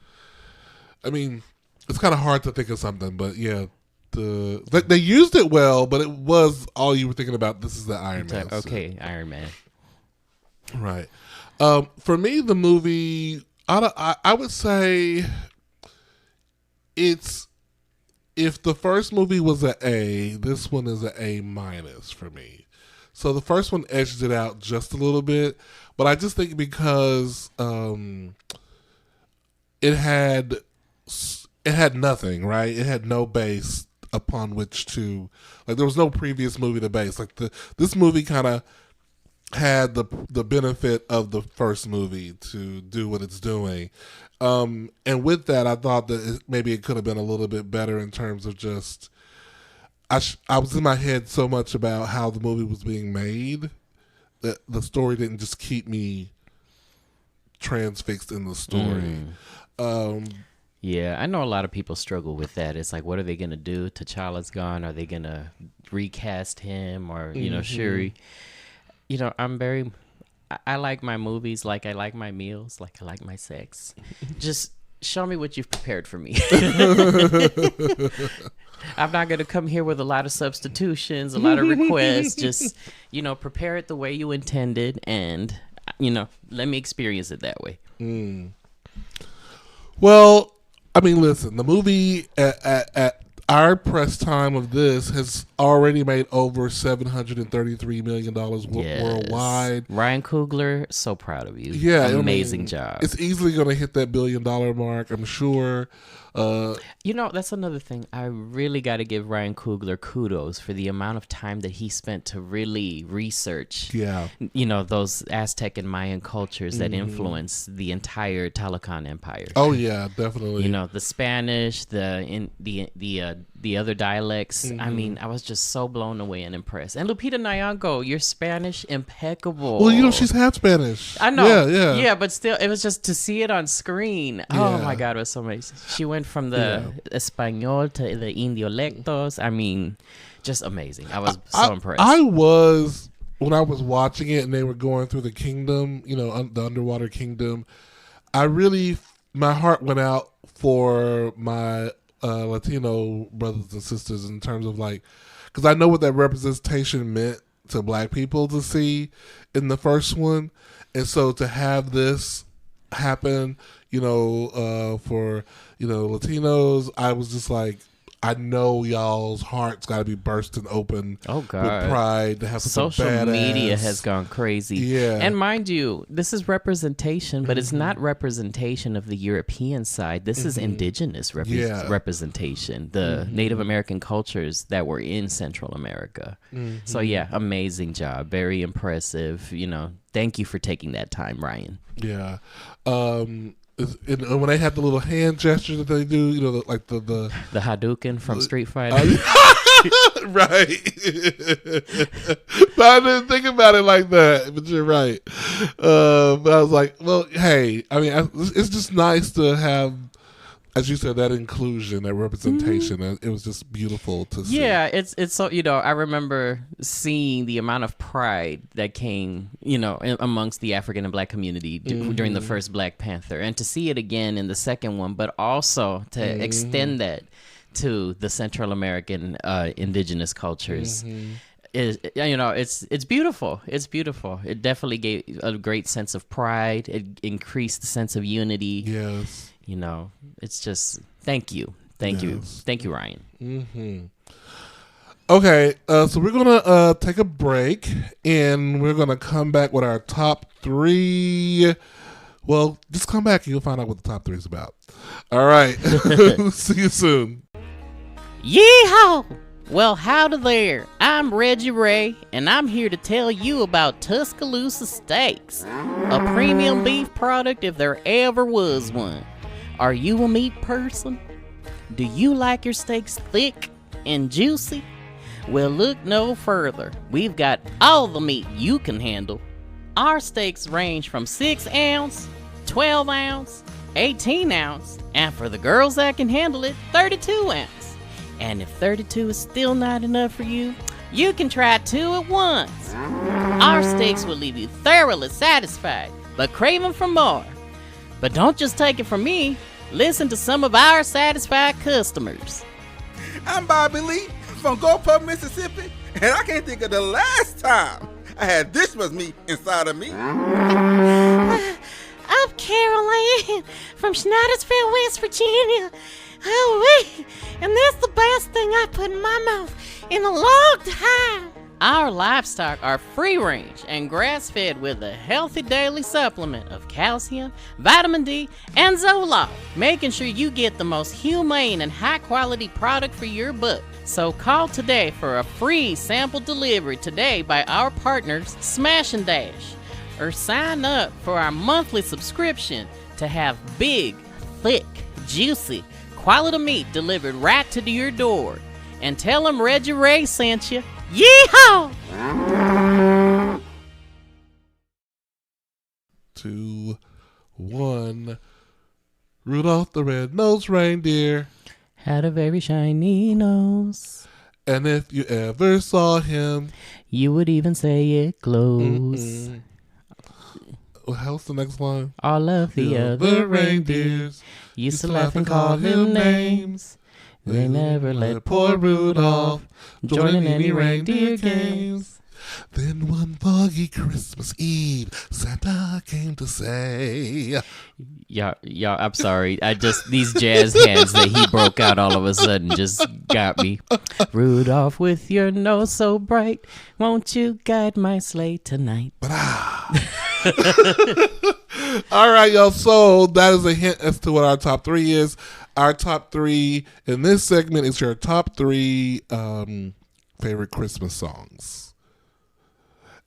it's kind of hard to think of something. But yeah, they used it well, but it was all you were thinking about. This is the Iron Man. Okay, Iron Man. Right. For me, the movie, I would say it's, if the first movie was an A, this one is an A- for me. So the first one edged it out just a little bit, but I just think because it had nothing, right? It had no base upon which to, like, there was no previous movie to base. Like, this movie kind of had the benefit of the first movie to do what it's doing. And with that, I thought that maybe it could have been a little bit better in terms of just, I was in my head so much about how the movie was being made that the story didn't just keep me transfixed in the story. Yeah, I know a lot of people struggle with that. It's like, what are they going to do? T'Challa's gone. Are they going to recast him or, Shuri? I like my movies like I like my meals, like I like my sex. Just show me what you've prepared for me. I'm not going to come here with a lot of substitutions, a lot of requests. Just, prepare it the way you intended and, let me experience it that way. Well, listen, the movie at our press time of this has already made over $733 million worldwide. Ryan Coogler, so proud of you. Yeah. Amazing job. It's easily going to hit that $1 billion mark, I'm sure. That's another thing. I really got to give Ryan Coogler kudos for the amount of time that he spent to really research, those Aztec and Mayan cultures that influence the entire Talocan Empire. Oh yeah, definitely. The Spanish, the other dialects. I was just so blown away and impressed. And Lupita Nyong'o, your Spanish impeccable. Well, she's half Spanish. I know. Yeah, but still, it was just to see it on screen. Yeah. Oh my God, it was so amazing. She went from the Espanol to the Indiolectos. Just amazing. I was so impressed. I was, when I was watching it and they were going through the kingdom, the underwater kingdom, my heart went out for my Latino brothers and sisters in terms of, like, because I know what that representation meant to Black people to see in the first one, and so to have this happen, for Latinos, I was just like, I know y'all's hearts got to be bursting open with pride to have such social a badass. Media has gone crazy. Yeah. And mind you, this is representation, but it's not representation of the European side. This is indigenous representation, the Native American cultures that were in Central America. So yeah, amazing job. Very impressive. Thank you for taking that time, Ryan. Yeah. And when they have the little hand gesture that they do, like the Hadouken from Street Fighter. Right. But I didn't think about it like that, but you're right. But I was like, well, hey, it's just nice to have, as you said, that inclusion, that representation. It was just beautiful to see. Yeah, it's so, I remember seeing the amount of pride that came, amongst the African and Black community during the first Black Panther, and to see it again in the second one, but also to extend that to the Central American indigenous cultures. It's beautiful. It's beautiful. It definitely gave a great sense of pride. It increased the sense of unity. Yes. It's just, thank you, Ryan. Okay, so we're gonna take a break, and we're gonna come back with our top 3 Well, just come back and you'll find out what the top 3 is about. All right. See you soon. Yeehaw! Well, howdy there. I'm Reggie Ray, and I'm here to tell you about Tuscaloosa Steaks, a premium beef product if there ever was one. Are you a meat person? Do you like your steaks thick and juicy? Well, look no further. We've got all the meat you can handle. Our steaks range from 6 ounce, 12 ounce, 18 ounce, and for the girls that can handle it, 32 ounce. And if 32 is still not enough for you, you can try 2 at once. Our steaks will leave you thoroughly satisfied, but craving for more. But don't just take it from me. Listen to some of our satisfied customers. I'm Bobby Lee from Gulfport, Mississippi, and I can't think of the last time I had this much meat inside of me. I'm Carol Ann from Schneidersville, West Virginia. Oh, wait, and that's the best thing I put in my mouth in a long time. Our livestock are free range and grass fed with a healthy daily supplement of calcium, vitamin D, and Zoloft, making sure you get the most humane and high quality product for your buck. So call today for a free sample delivery today by our partners Smash and Dash, or sign up for our monthly subscription to have big, thick, juicy, quality meat delivered right to your door. And tell them Reggie Ray sent you. Yeehaw! 2, 1. Rudolph the red-nosed reindeer Had a very shiny nose. And if you ever saw him, you would even say it glows. How's the next line? All of the other reindeers used to laugh and call him names. They never let poor Rudolph join in any reindeer games. Then one foggy Christmas Eve, Santa came to say, Yeah, I'm sorry. These jazz hands that he broke out all of a sudden just got me. Rudolph, with your nose so bright, won't you guide my sleigh tonight? All right, y'all. So that is a hint as to what our top 3 is. Our top 3 in this segment is your top 3 favorite Christmas songs.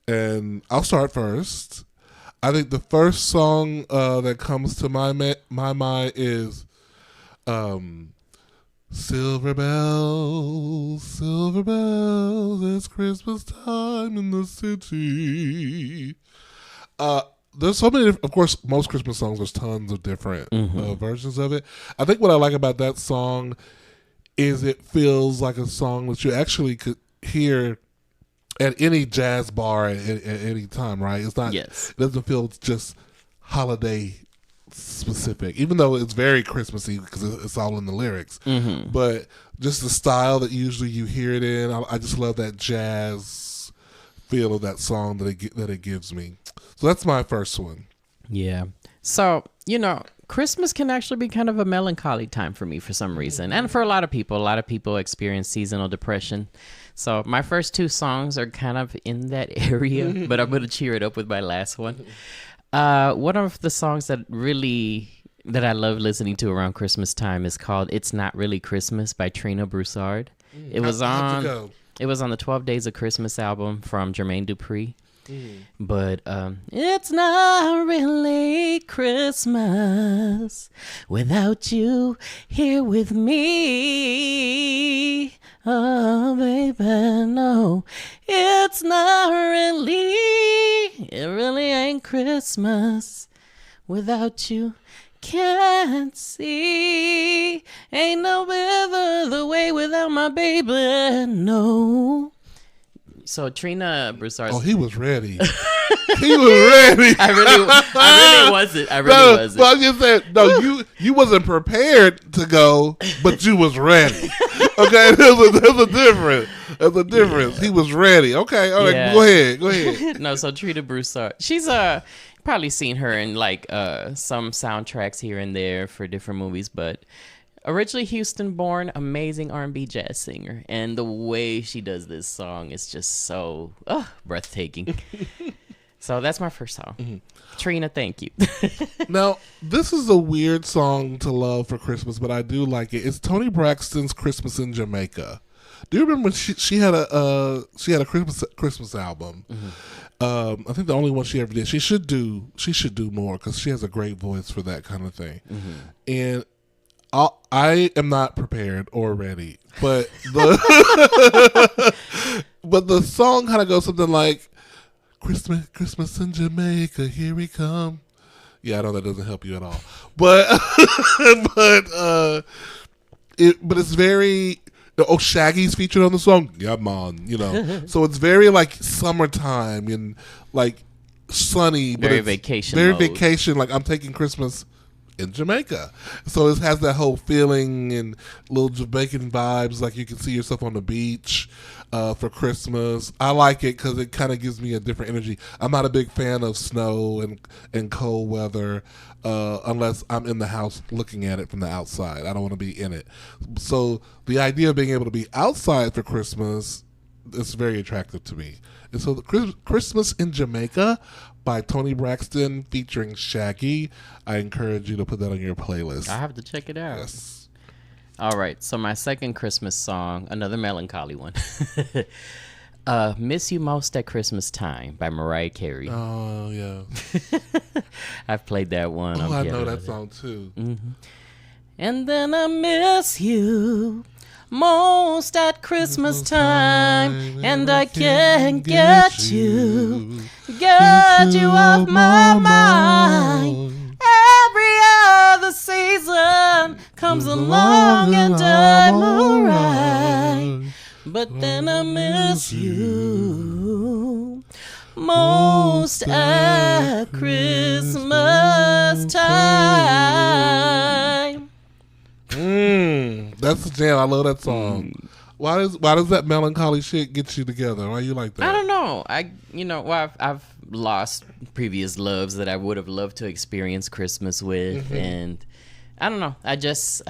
And I'll start first. I think the first song that comes to my mind is Silver bells, it's Christmas time in the city. There's so many, of course, most Christmas songs, there's tons of different versions of it. I think what I like about that song is it feels like a song that you actually could hear at any jazz bar at any time, right? It's not. Yes. It doesn't feel just holiday specific, even though it's very Christmassy because it's all in the lyrics. But just the style that usually you hear it in, I just love that jazz feel of that song that it gives me. So that's my first one. Yeah. So, Christmas can actually be kind of a melancholy time for me for some reason. And for a lot of people experience seasonal depression. So my first 2 songs are kind of in that area, but I'm going to cheer it up with my last one. One of the songs that I love listening to around Christmas time is called It's Not Really Christmas by Trina Broussard. It was on the 12 Days of Christmas album from Jermaine Dupri. But it's not really Christmas without you here with me. Oh, baby, no, it's not really. It really ain't Christmas without you. Can't see. Ain't no other the way without my baby, no. So Trina Broussard. Oh, he was ready. He was ready. I really wasn't. Well, I just said no. You wasn't prepared to go, but you was ready. Okay, there's a difference. There's a difference. Yeah. He was ready. Okay, all right. Yeah. Go ahead. No, so Trina Broussard. She's probably seen her in like some soundtracks here and there for different movies, but. Originally Houston-born, amazing R&B jazz singer, and the way she does this song is just so breathtaking. So that's my first song. Trina, thank you. Now, this is a weird song to love for Christmas, but I do like it. It's Toni Braxton's "Christmas in Jamaica." Do you remember when she had a Christmas album? I think the only one she ever did. She should do more because she has a great voice for that kind of thing. And I am not prepared or ready, but the song kind of goes something like, Christmas in Jamaica, here we come. Yeah, I know that doesn't help you at all, but it's very. Oh, Shaggy's featured on the song. Yeah, man. So it's very like summertime and like sunny, but very vacation. Very mode. vacation. Like I'm taking Christmas in Jamaica, so it has that whole feeling and little Jamaican vibes. Like you can see yourself on the beach for Christmas. I like it because it kind of gives me a different energy. I'm not a big fan of snow and cold weather unless I'm in the house looking at it from the outside. I don't want to be in it. So the idea of being able to be outside for Christmas is very attractive to me. And so the Christmas in Jamaica by Toni Braxton featuring Shaggy, I encourage you to put that on your playlist. I have to check it out. Yes. All right, so my second Christmas song, another melancholy one. Miss You Most at Christmas Time by Mariah Carey. Oh, yeah. I've played that one. Oh, I know that song too. And then I miss you most at Christmas time, and I can't get you off my mind. Every other season comes along and I'm alright, but then I miss you most at Christmas time. That's the jam. I love that song. Why does that melancholy shit get you together? Why you like that? I don't know. I've lost previous loves that I would have loved to experience Christmas with, and I don't know. I guess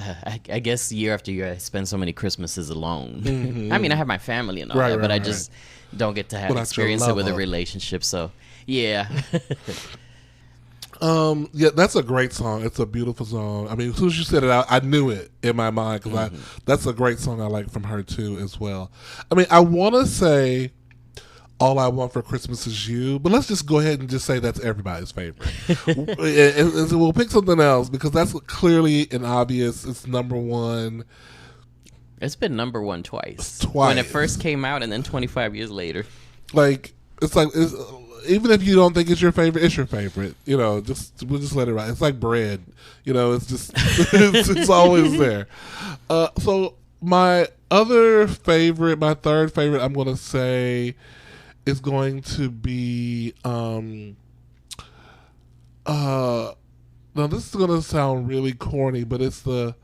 year after year I spend so many Christmases alone. I mean, I have my family and all that, but I just don't get to have experience it with a relationship. So yeah. Yeah, that's a great song. It's a beautiful song. I mean, as soon as you said it out, I knew it in my mind because that's a great song I like from her too as well. I mean, I want to say All I Want for Christmas Is You, but let's just go ahead and just say that's everybody's favorite. and so we'll pick something else because that's clearly and obvious. It's number one. It's been number one twice. When it first came out and then 25 years later. Even if you don't think it's your favorite, it's your favorite. We'll just let it ride. It's like bread. It's just it's always there. So my third favorite, I'm going to say is going to be now this is going to sound really corny, but it's the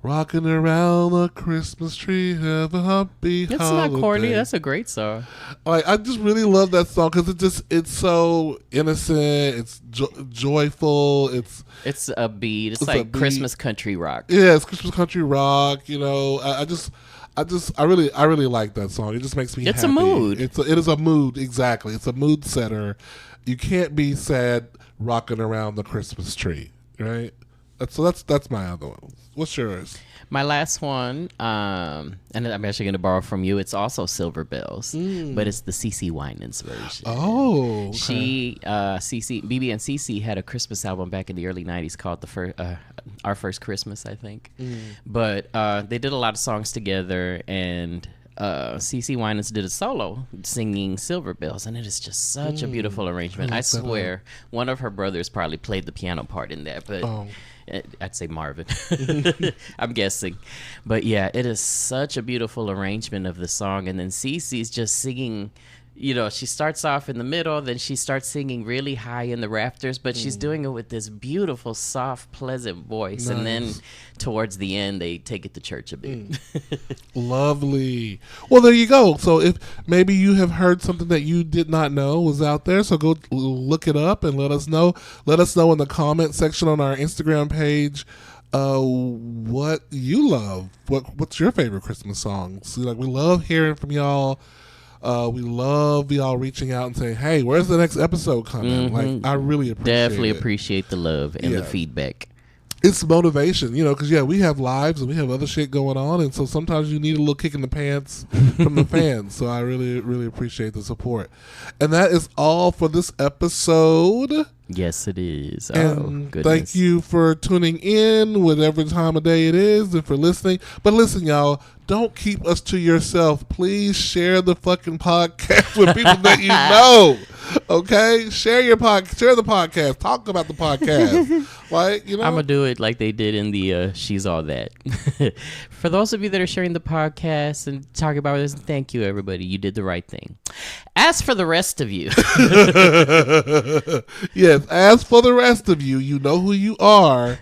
Rocking Around the Christmas Tree, have a happy holiday. It's not corny. That's a great song. I just really love that song because it's so innocent. It's joyful. It's upbeat. It's like Christmas country rock. Yeah, it's Christmas country rock. I really like that song. It just makes me happy. It's a mood. It is a mood, exactly. It's a mood setter. You can't be sad rocking around the Christmas tree, right? That's my other one. What's yours? My last one, and I'm actually going to borrow from you. It's also Silver Bells, but it's the CeCe Winans version. Oh, okay. She, BB and CeCe had a Christmas album back in the early '90s called Our First Christmas, I think. But they did a lot of songs together, and CeCe Winans did a solo singing Silver Bells, and it is just such a beautiful arrangement. I swear, one of her brothers probably played the piano part in that, but I'd say Marvin. I'm guessing. But yeah, it is such a beautiful arrangement of the song, and then CeCe's just singing. She starts off in the middle, then she starts singing really high in the rafters, but she's doing it with this beautiful, soft, pleasant voice. Nice. And then towards the end, they take it to church a bit. Lovely. Well, there you go. So if maybe you have heard something that you did not know was out there, so go look it up and let us know. Let us know in the comment section on our Instagram page what you love. What's your favorite Christmas songs? We love hearing from y'all. We love y'all reaching out and saying, "Hey, where's the next episode coming?" Like, I really appreciate the love and the feedback. It's motivation, because we have lives and we have other shit going on, and so sometimes you need a little kick in the pants from the fans. So I really, really appreciate the support. And that is all for this episode. Yes, it is. And thank you for tuning in, whatever time of day it is, and for listening. But listen, y'all, don't keep us to yourself. Please share the fucking podcast with people that you know. Okay, share the podcast. Talk about the podcast. I'm gonna do it like they did in the She's All That. For those of you that are sharing the podcast and talking about this, thank you, everybody. You did the right thing. As for the rest of you, yes. As for the rest of you, you know who you are.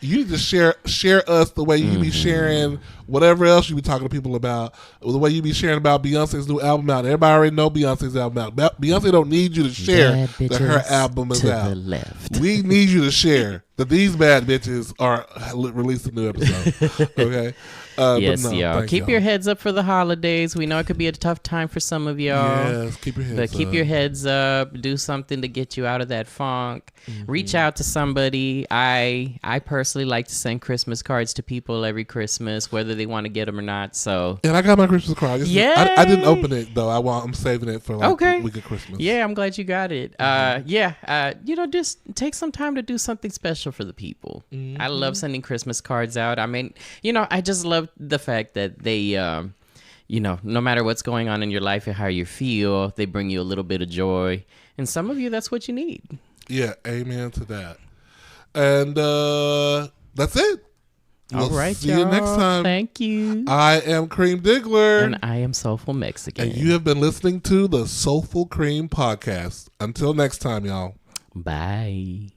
You need to share us the way you be sharing whatever else you be talking to people about, or the way you be sharing about Beyonce's new album out. Everybody already know Beyonce's album out. Beyonce don't need you to share that her album is out. The left. We need you to share that these bad bitches are releasing a new episode. Okay. Yes, y'all. Keep your heads up for the holidays. We know it could be a tough time for some of y'all. Yes, keep your heads up. But keep your heads up. Do something to get you out of that funk. Reach out to somebody. I personally like to send Christmas cards to people every Christmas, whether they want to get them or not. So. And I got my Christmas card. I didn't open it though. I'm saving it for the week of Christmas. Yeah, I'm glad you got it. Just take some time to do something special for the people. I love sending Christmas cards out. I mean, I just love the fact that they, no matter what's going on in your life and how you feel, they bring you a little bit of joy. And some of you, that's what you need. Yeah, amen to that. And that's it. All right, see you next time. Thank you. I am Cream Diggler. And I am Soulful Mexican. And you have been listening to the Soulful Cream Podcast. Until next time, y'all. Bye.